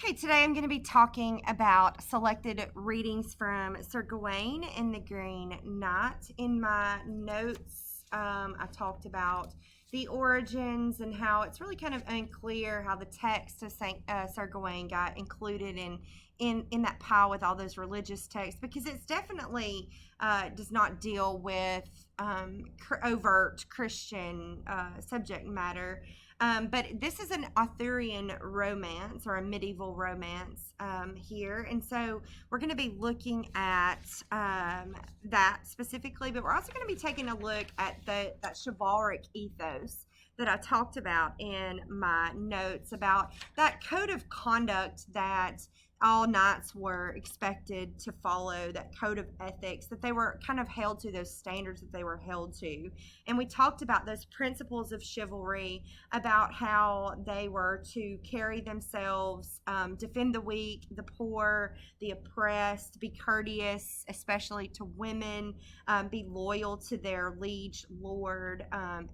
Okay, today I'm going to be talking about selected readings from Sir Gawain and the Green Knight. In my notes, I talked about the origins and how it's really kind of unclear how the text of Sir Gawain got included in that pile with all those religious texts, because it's definitely does not deal with overt Christian subject matter. But this is an Arthurian romance or a medieval romance here. And so we're going to be looking at that specifically, but we're also going to be taking a look at that chivalric ethos that I talked about in my notes about that code of conduct that all knights were expected to follow, that code of ethics, that they were kind of held to, those standards that they were held to. And we talked about those principles of chivalry, about how they were to carry themselves, defend the weak, the poor, the oppressed, be courteous, especially to women, be loyal to their liege lord,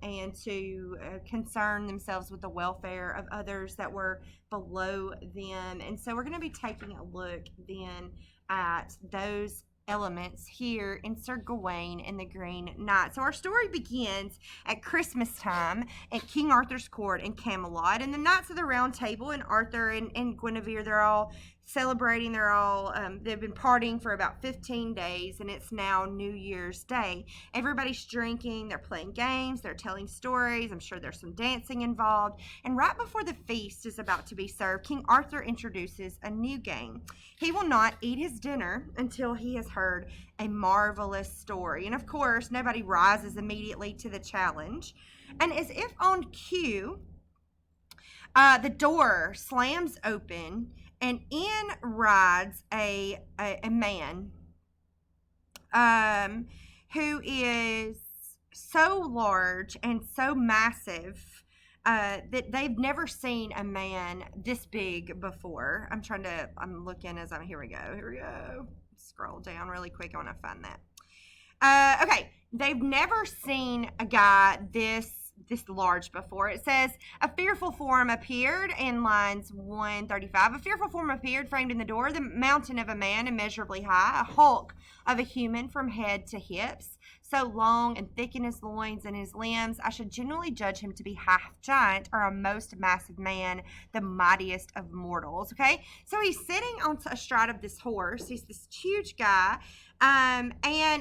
and to concern themselves with the welfare of others that were below them. And so we're going to be taking a look then at those elements here in Sir Gawain and the Green Knight. So our story begins at Christmas time at King Arthur's court in Camelot, and the Knights of the Round Table and Arthur and Guinevere, they're all celebrating. They've been partying for about 15 days, and it's now New Year's Day. Everybody's drinking, they're playing games, they're telling stories. I'm sure there's some dancing involved. And right before the feast is about to be served, King Arthur introduces a new game. He will not eat his dinner until he has heard a marvelous story. And of course, nobody rises immediately to the challenge. And as if on cue, the door slams open, and in rides a man who is so large and so massive that they've never seen a man this big before. I'm looking as here we go. Scroll down really quick. I want to find that. Okay, they've never seen a guy this large before. It says, a fearful form appeared in lines 135. A fearful form appeared, framed in the door, the mountain of a man immeasurably high, a hulk of a human from head to hips, so long and thick in his loins and his limbs, I should generally judge him to be half giant, or a most massive man, the mightiest of mortals. Okay, so he's sitting on astride of this horse. He's this huge guy, and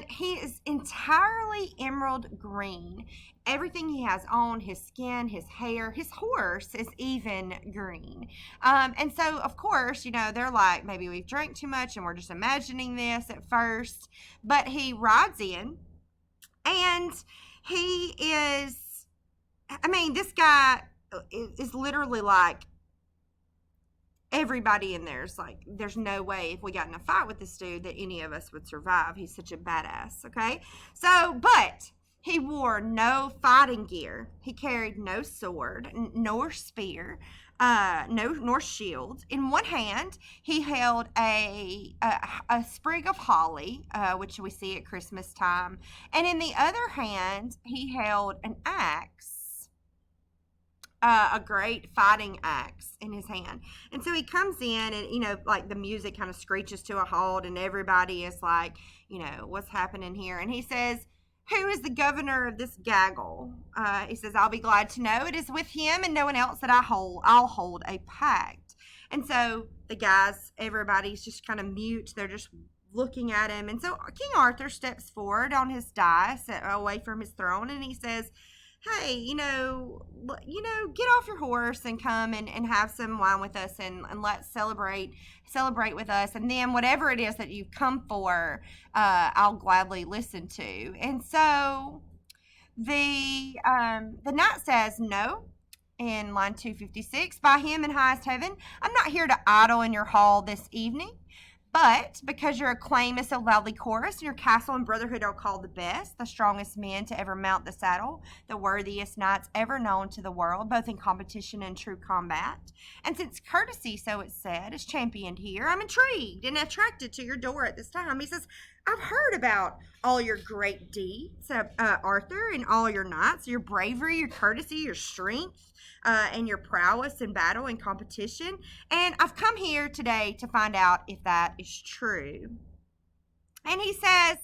he is entirely emerald green. Everything he has on, his skin, his hair, his horse is even green. And so, of course, they're like, maybe we've drank too much and we're just imagining this at first. But he rides in, and he is, this guy is literally like, everybody in there is like, there's no way if we got in a fight with this dude that any of us would survive. He's such a badass, okay? So, but he wore no fighting gear. He carried no sword, nor spear, nor shield. In one hand, he held a sprig of holly, which we see at Christmas time. And in the other hand, he held an axe, a great fighting axe in his hand. And so he comes in, and, like the music kind of screeches to a halt, and everybody is like, what's happening here? And he says, who is the governor of this gaggle? He says, I'll be glad to know it is with him and no one else that I'll hold a pact. And so the guys, everybody's just kind of mute. They're just looking at him. And so King Arthur steps forward on his dais away from his throne, and he says, hey, get off your horse and come and have some wine with us, and let's celebrate with us. And then whatever it is that you've come for, I'll gladly listen to. And so the knight says, no, in line 256, by him in highest heaven, I'm not here to idle in your hall this evening. But because your acclaim is so loudly chorused, and your castle and brotherhood are called the best, the strongest men to ever mount the saddle, the worthiest knights ever known to the world, both in competition and true combat. And since courtesy, so it's said, is championed here, I'm intrigued and attracted to your door at this time. He says, I've heard about all your great deeds, Arthur, and all your knights, your bravery, your courtesy, your strength, and your prowess in battle and competition. And I've come here today to find out if that is true. And he says,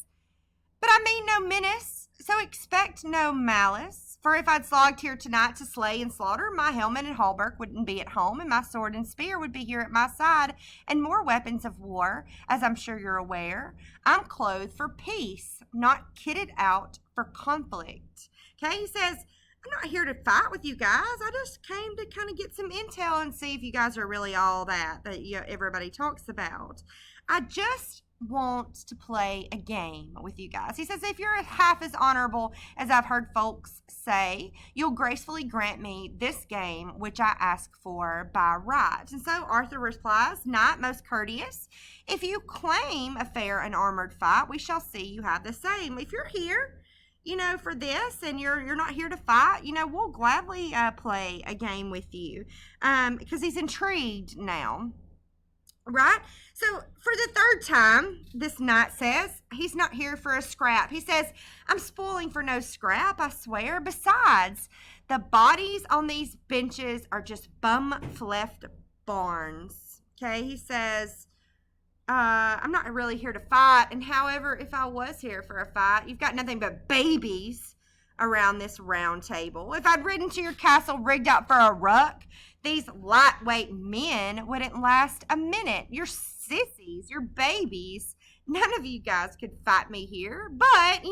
but I mean no menace, so expect no malice. For if I'd slogged here tonight to slay and slaughter, my helmet and hauberk wouldn't be at home, and my sword and spear would be here at my side, and more weapons of war, as I'm sure you're aware. I'm clothed for peace, not kitted out for conflict. Okay, he says, I'm not here to fight with you guys. I just came to kind of get some intel and see if you guys are really all that everybody talks about. I just want to play a game with you guys. He says, if you're half as honorable as I've heard folks say, you'll gracefully grant me this game, which I ask for by right. And so Arthur replies, Knight most courteous, if you claim a fair and armored fight, we shall see you have the same. If you're here, for this, and you're not here to fight, we'll gladly play a game with you, because he's intrigued now. Right? So for the third time, this knight says he's not here for a scrap. He says, I'm spoiling for no scrap, I swear. Besides, the bodies on these benches are just bum-fleft barns. Okay, he says, I'm not really here to fight. And however, if I was here for a fight, you've got nothing but babies around this round table. If I'd ridden to your castle rigged out for a ruck, these lightweight men wouldn't last a minute. You're sissies, you're babies. None of you guys could fight me here. But,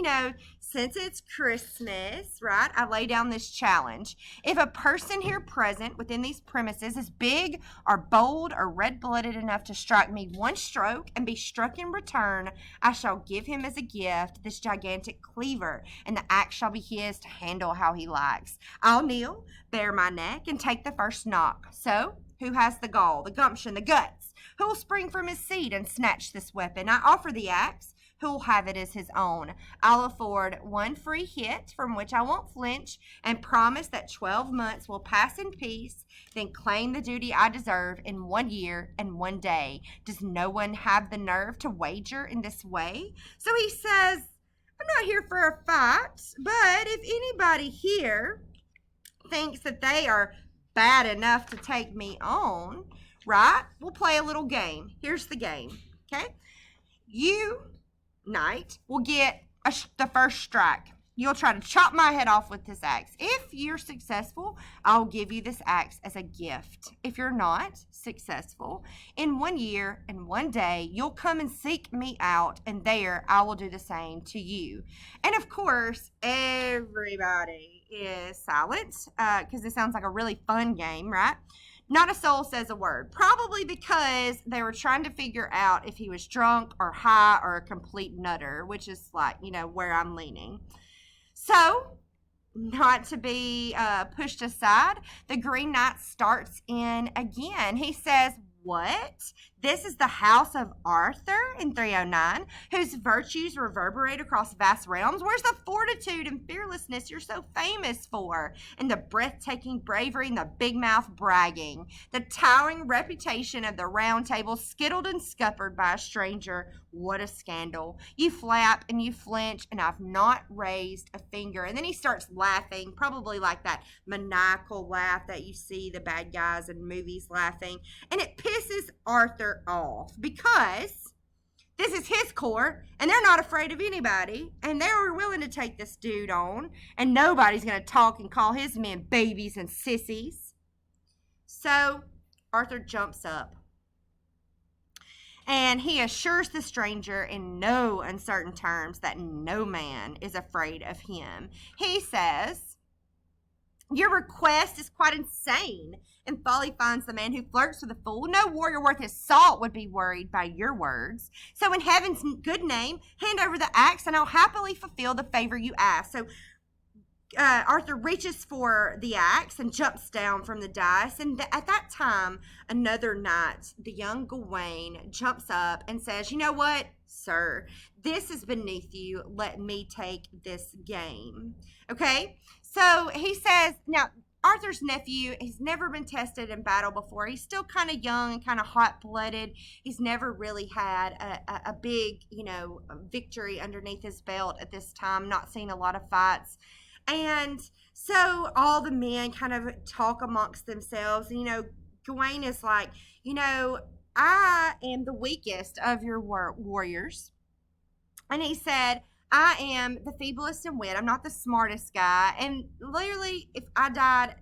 since it's Christmas, right, I lay down this challenge. If a person here present within these premises is big or bold or red-blooded enough to strike me one stroke and be struck in return, I shall give him as a gift this gigantic cleaver, and the axe shall be his to handle how he likes. I'll kneel, bare my neck, and take the first knock. So, who has the gall, the gumption, the guts? Who'll spring from his seat and snatch this weapon? I offer the axe. Who'll have it as his own? I'll afford one free hit from which I won't flinch, and promise that 12 months will pass in peace, then claim the duty I deserve in 1 year and 1 day. Does no one have the nerve to wager in this way? So he says, I'm not here for a fight, but if anybody here thinks that they are bad enough to take me on, right, we'll play a little game. Here's the game, okay? You, knight, will get the first strike. You'll try to chop my head off with this axe. If you're successful, I'll give you this axe as a gift. If you're not successful, in 1 year and 1 day, you'll come and seek me out, and there I will do the same to you. And of course, everybody is silent, because it sounds like a really fun game, right? Not a soul says a word, probably because they were trying to figure out if he was drunk or high or a complete nutter, which is like, where I'm leaning. So, not to be pushed aside, the Green Knight starts in again. He says, what? This is the house of Arthur in 309, whose virtues reverberate across vast realms. Where's the fortitude and fearlessness you're so famous for? And the breathtaking bravery and the big mouth bragging? The towering reputation of the round table skittled and scuppered by a stranger. What a scandal. You flap and you flinch, and I've not raised a finger. And then he starts laughing, probably like that maniacal laugh that you see the bad guys in movies laughing. And it pisses Arthur off, because this is his court and they're not afraid of anybody, and they're willing to take this dude on, and nobody's going to talk and call his men babies and sissies. So Arthur jumps up and he assures the stranger in no uncertain terms that no man is afraid of him. He says, your request is quite insane, and folly finds the man who flirts with a fool. No warrior worth his salt would be worried by your words. So in heaven's good name, hand over the axe, and I'll happily fulfill the favor you ask. So Arthur reaches for the axe and jumps down from the dice. And at that time, another knight, the young Gawain, jumps up and says, you know what, sir, this is beneath you. Let me take this game. Okay? So he says, now, Arthur's nephew, he's never been tested in battle before. He's still kind of young and kind of hot-blooded. He's never really had a big, victory underneath his belt at this time, not seen a lot of fights. And so all the men kind of talk amongst themselves. Gawain is like, I am the weakest of your warriors. And he said, I am the feeblest in wit. I'm not the smartest guy. And literally, if I died,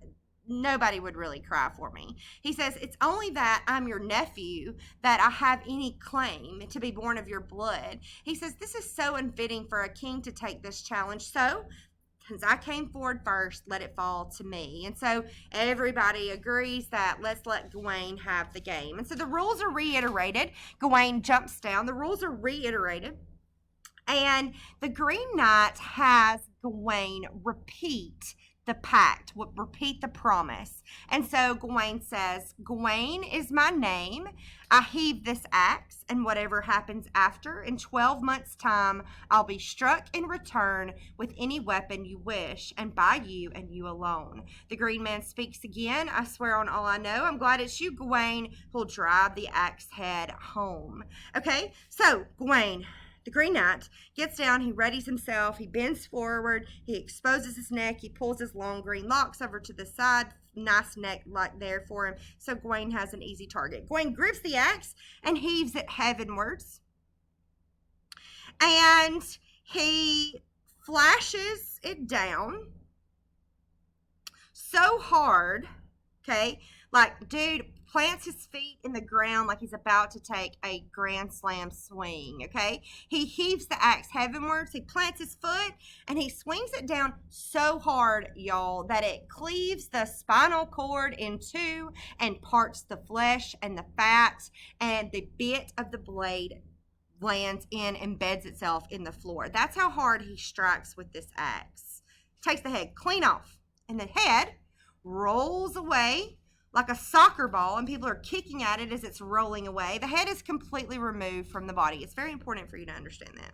nobody would really cry for me. He says, it's only that I'm your nephew that I have any claim to be born of your blood. He says, this is so unfitting for a king to take this challenge. So, since I came forward first, let it fall to me. And so everybody agrees that let's let Gawain have the game. And so the rules are reiterated. Gawain jumps down. The rules are reiterated. And the Green Knight has Gawain repeat the pact, repeat the promise. And so Gawain says, Gawain is my name. I heave this axe, and whatever happens after, in 12 months' time, I'll be struck in return with any weapon you wish, and by you and you alone. The Green Man speaks again. I swear on all I know, I'm glad it's you, Gawain, who'll drive the axe head home. Okay, so Gawain, the Green Knight, gets down, he readies himself, he bends forward, he exposes his neck, he pulls his long green locks over to the side, nice neck like there for him, so Gawain has an easy target. Gawain grips the axe and heaves it heavenwards, and he flashes it down so hard, okay, like, dude, plants his feet in the ground like he's about to take a grand slam swing, okay? He heaves the axe heavenwards, he plants his foot, and he swings it down so hard, y'all, that it cleaves the spinal cord in two and parts the flesh and the fat, and the bit of the blade lands in, embeds itself in the floor. That's how hard he strikes with this axe. Takes the head clean off, and the head rolls away like a soccer ball, and people are kicking at it as it's rolling away. The head is completely removed from the body. It's very important for you to understand that.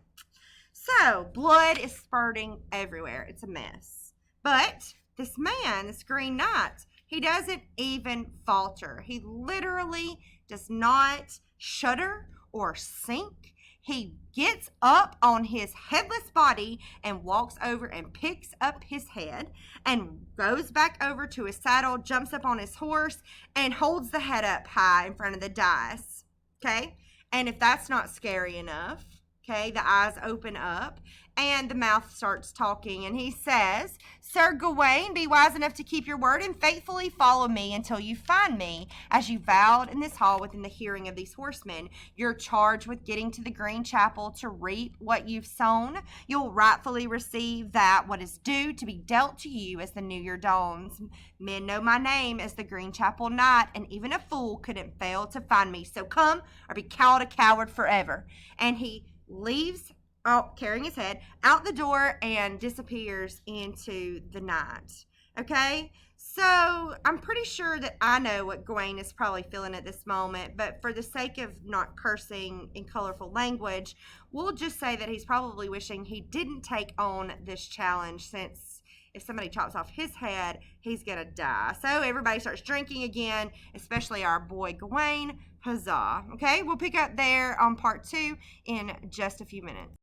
So, blood is spurting everywhere. It's a mess. But this man, this Green Knight, he doesn't even falter. He literally does not shudder or sink. He gets up on his headless body and walks over and picks up his head and goes back over to his saddle, jumps up on his horse, and holds the head up high in front of the dice, okay? And if that's not scary enough, okay, the eyes open up and the mouth starts talking, and he says, Sir Gawain, be wise enough to keep your word and faithfully follow me until you find me, as you vowed in this hall within the hearing of these horsemen. You're charged with getting to the Green Chapel to reap what you've sown. You'll rightfully receive that what is due to be dealt to you as the new year dawns. Men know my name as the Green Chapel Knight, and even a fool couldn't fail to find me. So come or be called a coward forever. And he leaves out, carrying his head, out the door and disappears into the night. Okay? So, I'm pretty sure that I know what Gawain is probably feeling at this moment, but for the sake of not cursing in colorful language, we'll just say that he's probably wishing he didn't take on this challenge, since if somebody chops off his head, he's gonna die. So, everybody starts drinking again, especially our boy Gawain. Huzzah. Okay? We'll pick up there on part 2 in just a few minutes.